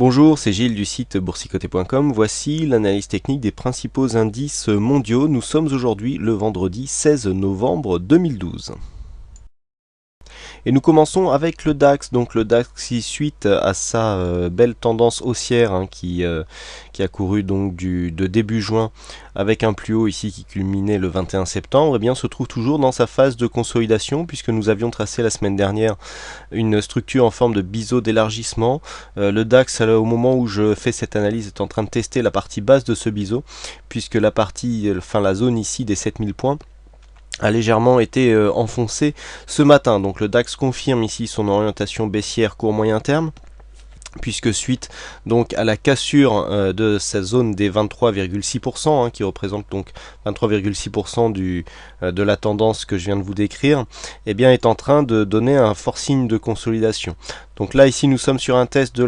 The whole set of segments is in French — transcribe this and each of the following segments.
Bonjour, c'est Gilles du site boursicoté.com. Voici l'analyse technique des principaux indices mondiaux. Nous sommes aujourd'hui le vendredi 16 novembre 2012. Et nous commençons avec le DAX. Donc le DAX, suite à sa belle tendance haussière qui a couru donc de début juin avec un plus haut ici qui culminait le 21 septembre, et bien se trouve toujours dans sa phase de consolidation, puisque nous avions tracé la semaine dernière une structure en forme de biseau d'élargissement. Le DAX, au moment où je fais cette analyse, est en train de tester la partie basse de ce biseau, puisque la zone ici des 7000 points a légèrement été enfoncé ce matin. Donc le DAX confirme ici son orientation baissière court moyen terme, puisque suite donc à la cassure de sa zone des 23,6%, qui représente donc 23,6% de la tendance que je viens de vous décrire, eh bien est en train de donner un fort signe de consolidation. Donc là ici nous sommes sur un test du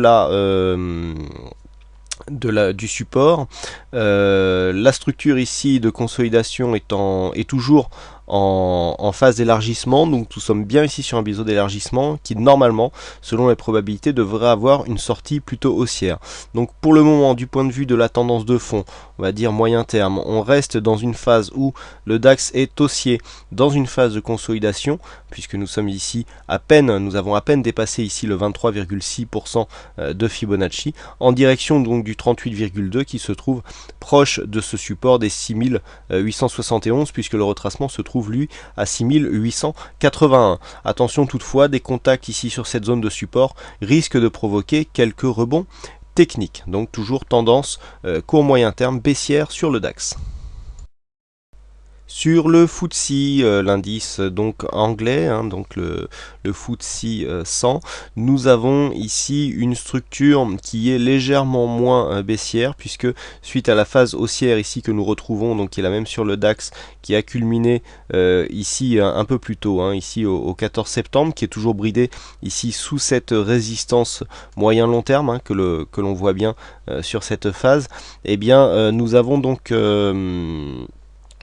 support. La structure ici de consolidation est toujours en phase d'élargissement, donc nous sommes bien ici sur un biseau d'élargissement qui normalement, selon les probabilités, devrait avoir une sortie plutôt haussière. Donc pour le moment, du point de vue de la tendance de fond, on va dire moyen terme, on reste dans une phase où le DAX est haussier, dans une phase de consolidation, puisque nous sommes ici nous avons à peine dépassé ici le 23,6% de Fibonacci, en direction donc du 38,2 qui se trouve proche de ce support des 6871, puisque le retracement se trouve lui à 6881. Attention toutefois, des contacts ici sur cette zone de support risquent de provoquer quelques rebonds techniques. Donc toujours tendance court moyen terme baissière sur le DAX. Sur le FTSE, l'indice donc anglais, donc le FTSE 100, nous avons ici une structure qui est légèrement moins baissière, puisque suite à la phase haussière ici que nous retrouvons, donc qui est la même sur le DAX, qui a culminé ici un peu plus tôt, ici au 14 septembre, qui est toujours bridé ici sous cette résistance moyen-long terme que l'on voit bien sur cette phase, eh bien nous avons donc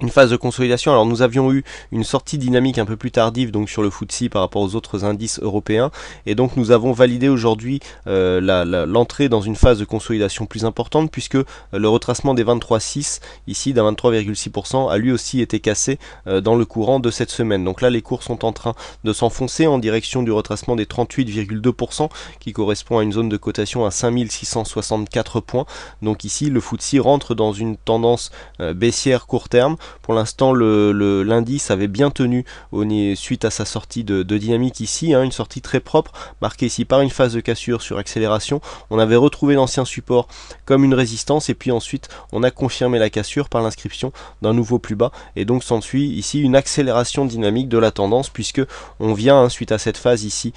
une phase de consolidation. Alors nous avions eu une sortie dynamique un peu plus tardive donc sur le FTSE par rapport aux autres indices européens, et donc nous avons validé aujourd'hui l'entrée dans une phase de consolidation plus importante, puisque le retracement des 23,6 ici d'un 23,6% a lui aussi été cassé dans le courant de cette semaine. Donc là les cours sont en train de s'enfoncer en direction du retracement des 38,2% qui correspond à une zone de cotation à 5664 points. Donc ici le FTSE rentre dans une tendance baissière court terme. Pour l'instant, l'indice avait bien tenu suite à sa sortie de dynamique ici, une sortie très propre, marquée ici par une phase de cassure sur accélération. On avait retrouvé l'ancien support comme une résistance, et puis ensuite on a confirmé la cassure par l'inscription d'un nouveau plus bas, et donc s'ensuit ici une accélération dynamique de la tendance, puisque on vient suite à cette phase ici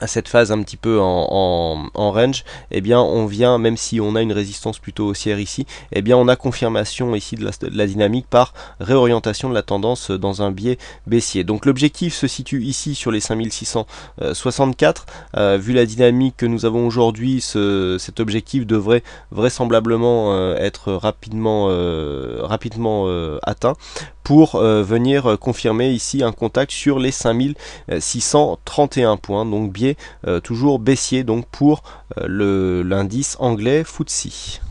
à cette phase un petit peu en range, eh bien on vient, même si on a une résistance plutôt haussière ici, eh bien on a confirmation ici de la dynamique par réorientation de la tendance dans un biais baissier. Donc l'objectif se situe ici sur les 5664. Vu la dynamique que nous avons aujourd'hui, cet objectif devrait vraisemblablement être rapidement atteint, pour venir confirmer ici un contact sur les 5631 points, donc biais toujours baissier donc pour l'indice anglais FTSE.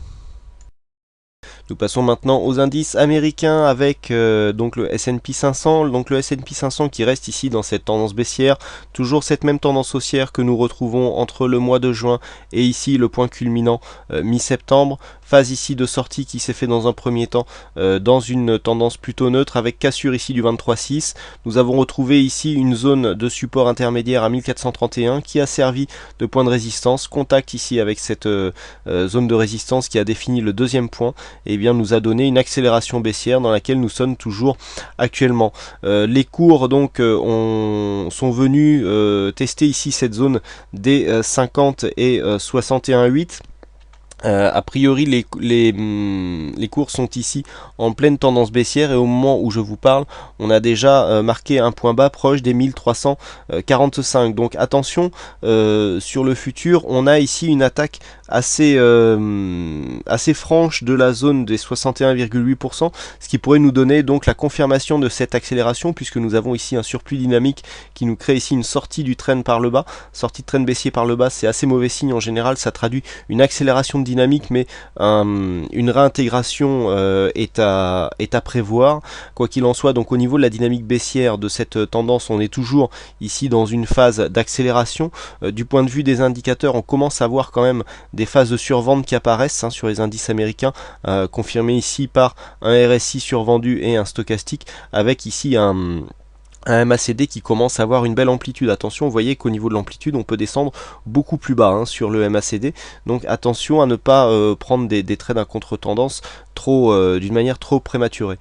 Nous passons maintenant aux indices américains avec donc le S&P 500. Donc le S&P 500 qui reste ici dans cette tendance baissière, toujours cette même tendance haussière que nous retrouvons entre le mois de juin et ici le point culminant mi-septembre. Phase ici de sortie qui s'est fait dans un premier temps dans une tendance plutôt neutre avec cassure ici du 23,6. Nous avons retrouvé ici une zone de support intermédiaire à 1431 qui a servi de point de résistance. Contact ici avec cette zone de résistance qui a défini le deuxième point, et bien nous a donné une accélération baissière dans laquelle nous sommes toujours actuellement. Les cours donc sont venus tester ici cette zone des 50 et 61,8. A priori, les cours sont ici en pleine tendance baissière et au moment où je vous parle, on a déjà marqué un point bas proche des 1345. Donc attention, sur le futur, on a ici une attaque assez franche de la zone des 61,8%, ce qui pourrait nous donner donc la confirmation de cette accélération, puisque nous avons ici un surplus dynamique qui nous crée ici une sortie du trend par le bas. Sortie de trend baissier par le bas, c'est assez mauvais signe en général, ça traduit une accélération de dynamique, mais une réintégration est à prévoir. Quoi qu'il en soit, donc au niveau de la dynamique baissière de cette tendance, on est toujours ici dans une phase d'accélération. Du point de vue des indicateurs, on commence à voir quand même des phases de survente qui apparaissent sur les indices américains, confirmés ici par un RSI survendu et un stochastique, avec ici un MACD qui commence à avoir une belle amplitude. Attention, vous voyez qu'au niveau de l'amplitude, on peut descendre beaucoup plus bas sur le MACD. Donc attention à ne pas prendre des trades à contre-tendance d'une manière trop prématurée.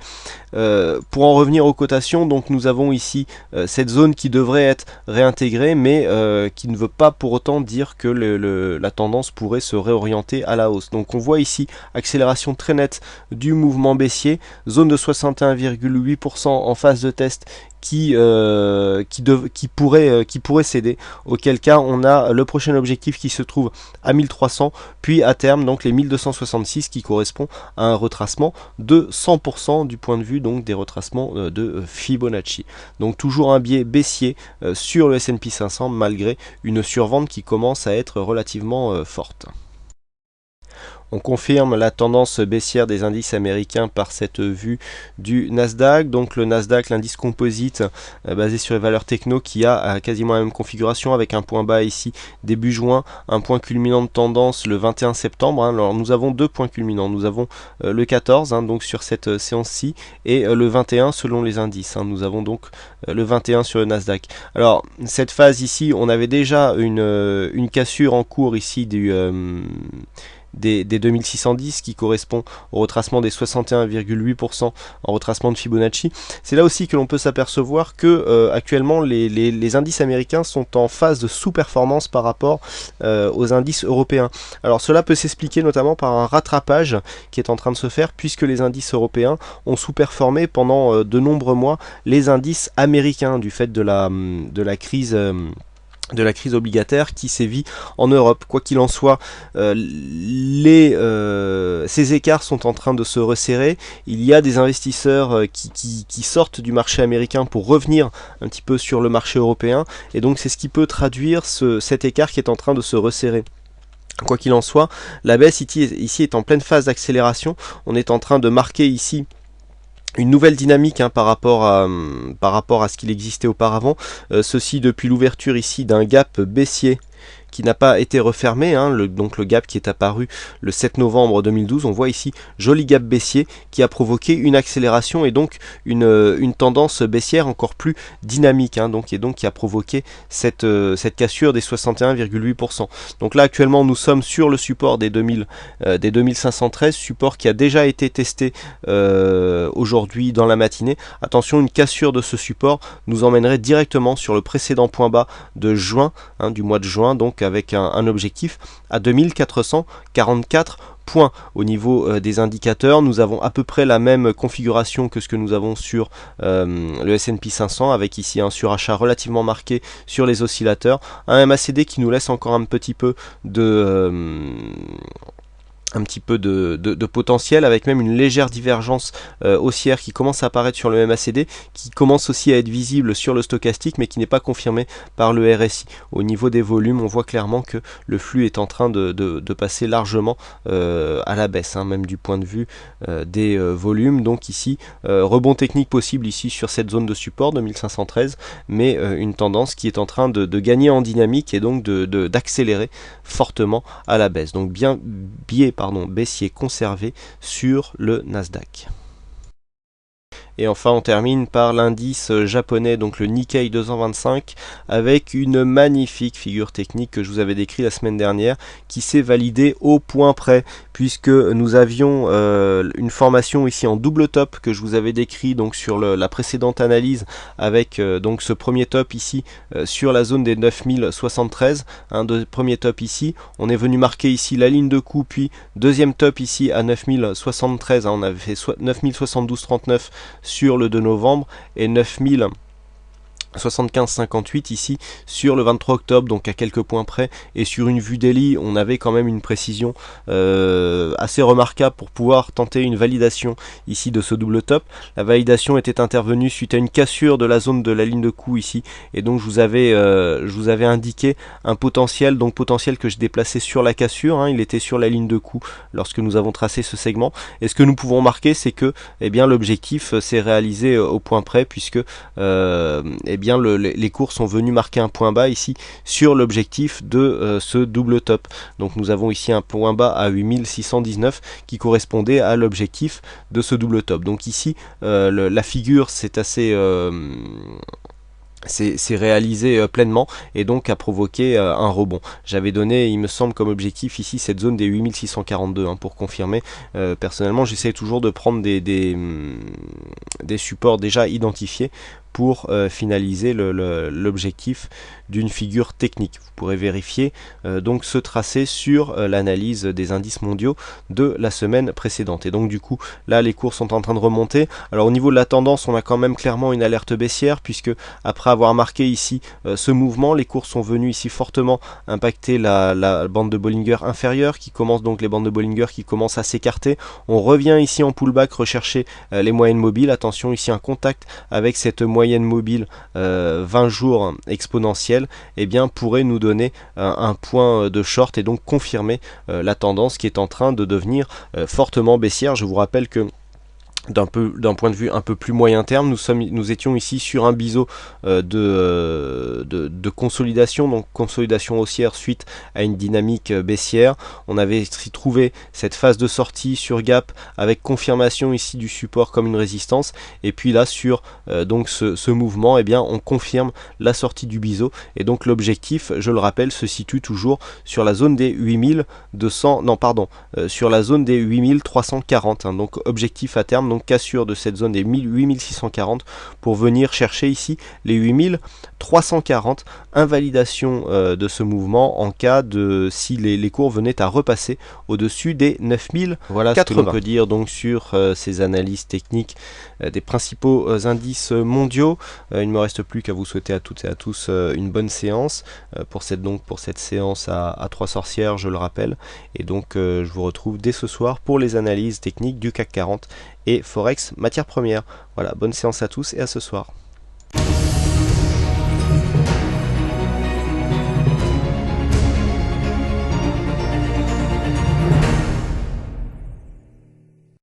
Pour en revenir aux cotations, donc nous avons ici cette zone qui devrait être réintégrée, mais qui ne veut pas pour autant dire que la tendance pourrait se réorienter à la hausse. Donc on voit ici accélération très nette du mouvement baissier, zone de 61,8% en phase de test qui pourrait céder, auquel cas on a le prochain objectif qui se trouve à 1300, puis à terme donc les 1266 qui correspond à un retracement de 100% du point de vue donc des retracements de Fibonacci. Donc toujours un biais baissier sur le S&P 500 malgré une survente qui commence à être relativement forte. On confirme la tendance baissière des indices américains par cette vue du Nasdaq. Donc le Nasdaq, l'indice composite basé sur les valeurs techno qui a quasiment la même configuration avec un point bas ici début juin, un point culminant de tendance le 21 septembre. Alors nous avons deux points culminants. Nous avons le 14 donc sur cette séance-ci et le 21 selon les indices. Nous avons donc le 21 sur le Nasdaq. Alors cette phase ici, on avait déjà une cassure en cours ici des 2610 qui correspond au retracement des 61,8% en retracement de Fibonacci. C'est là aussi que l'on peut s'apercevoir que actuellement les indices américains sont en phase de sous-performance par rapport aux indices européens. Alors cela peut s'expliquer notamment par un rattrapage qui est en train de se faire puisque les indices européens ont sous-performé pendant de nombreux mois les indices américains du fait de la crise obligataire qui sévit en Europe. Quoi qu'il en soit, ces écarts sont en train de se resserrer. Il y a des investisseurs qui sortent du marché américain pour revenir un petit peu sur le marché européen, et donc c'est ce qui peut traduire cet écart qui est en train de se resserrer. Quoi qu'il en soit, la baisse ici est en pleine phase d'accélération. On est en train de marquer ici une nouvelle dynamique par rapport à ce qu'il existait auparavant, ceci depuis l'ouverture ici d'un gap baissier qui n'a pas été refermé, donc le gap qui est apparu le 7 novembre 2012, on voit ici joli gap baissier qui a provoqué une accélération et donc une tendance baissière encore plus dynamique, et donc qui a provoqué cette cassure des 61,8%. Donc là actuellement nous sommes sur le support des 2513, support qui a déjà été testé aujourd'hui dans la matinée. Attention, une cassure de ce support nous emmènerait directement sur le précédent point bas de juin, du mois de juin, donc avec un objectif à 2444 points. Au niveau des indicateurs, nous avons à peu près la même configuration que ce que nous avons sur le S&P 500, avec ici un surachat relativement marqué sur les oscillateurs, un MACD qui nous laisse encore un petit peu de potentiel, avec même une légère divergence haussière qui commence à apparaître sur le MACD, qui commence aussi à être visible sur le stochastique, mais qui n'est pas confirmé par le RSI. Au niveau des volumes, on voit clairement que le flux est en train de passer largement à la baisse, même du point de vue des volumes. Donc ici, rebond technique possible ici sur cette zone de support de 1513, mais une tendance qui est en train de gagner en dynamique et donc d'accélérer fortement à la baisse. Donc biais baissier conservé sur le Nasdaq. Et enfin on termine par l'indice japonais, donc le Nikkei 225, avec une magnifique figure technique que je vous avais décrite la semaine dernière, qui s'est validée au point près, puisque nous avions une formation ici en double top que je vous avais décrit donc sur la précédente analyse, avec donc ce premier top ici sur la zone des 9073, premier top ici, on est venu marquer ici la ligne de coup, puis deuxième top ici à 9073, on avait fait 9072,39 sur le 2 novembre et 9000 75,58 ici sur le 23 octobre, donc à quelques points près, et sur une vue daily on avait quand même une précision assez remarquable pour pouvoir tenter une validation ici de ce double top. La validation était intervenue suite à une cassure de la zone de la ligne de coup ici, et donc je vous avais indiqué un potentiel, donc potentiel que je déplaçais sur la cassure, il était sur la ligne de coup lorsque nous avons tracé ce segment, et ce que nous pouvons marquer, c'est que l'objectif s'est réalisé au point près, puisque les cours sont venus marquer un point bas ici sur l'objectif de ce double top. Donc nous avons ici un point bas à 8619 qui correspondait à l'objectif de ce double top. Donc ici la figure c'est assez c'est réalisé pleinement et donc a provoqué un rebond. J'avais donné, il me semble, comme objectif ici cette zone des 8642 pour confirmer. Personnellement, j'essaie toujours de prendre des supports déjà identifiés pour finaliser l'objectif d'une figure technique. Vous pourrez vérifier donc ce tracé sur l'analyse des indices mondiaux de la semaine précédente. Et donc du coup, là les cours sont en train de remonter. Alors au niveau de la tendance, on a quand même clairement une alerte baissière, puisque après avoir marqué ici ce mouvement, les cours sont venus ici fortement impacter la bande de Bollinger inférieure, qui commence donc les bandes de Bollinger qui commencent à s'écarter. On revient ici en pullback rechercher les moyennes mobiles. Attention, ici un contact avec cette moyenne mobile 20 jours exponentielle, pourrait nous donner un point de short et donc confirmer la tendance qui est en train de devenir fortement baissière. Je vous rappelle que d'un point de vue un peu plus moyen terme, nous étions ici sur un biseau de consolidation, donc consolidation haussière suite à une dynamique baissière. On avait trouvé cette phase de sortie sur gap avec confirmation ici du support comme une résistance, et puis là sur donc ce mouvement, on confirme la sortie du biseau, et donc l'objectif, je le rappelle, se situe toujours sur la zone des 8200, sur la zone des 8340, donc objectif à terme, donc cassure de cette zone des 8640 pour venir chercher ici les 8340, invalidation de ce mouvement en cas de si les cours venaient à repasser au-dessus des 9000. Voilà ce que l'on peut dire donc sur ces analyses techniques des principaux indices mondiaux. Il ne me reste plus qu'à vous souhaiter à toutes et à tous une bonne séance pour cette séance à 3 sorcières, je le rappelle, et donc je vous retrouve dès ce soir pour les analyses techniques du CAC 40 et Forex matières premières. Voilà, bonne séance à tous et à ce soir.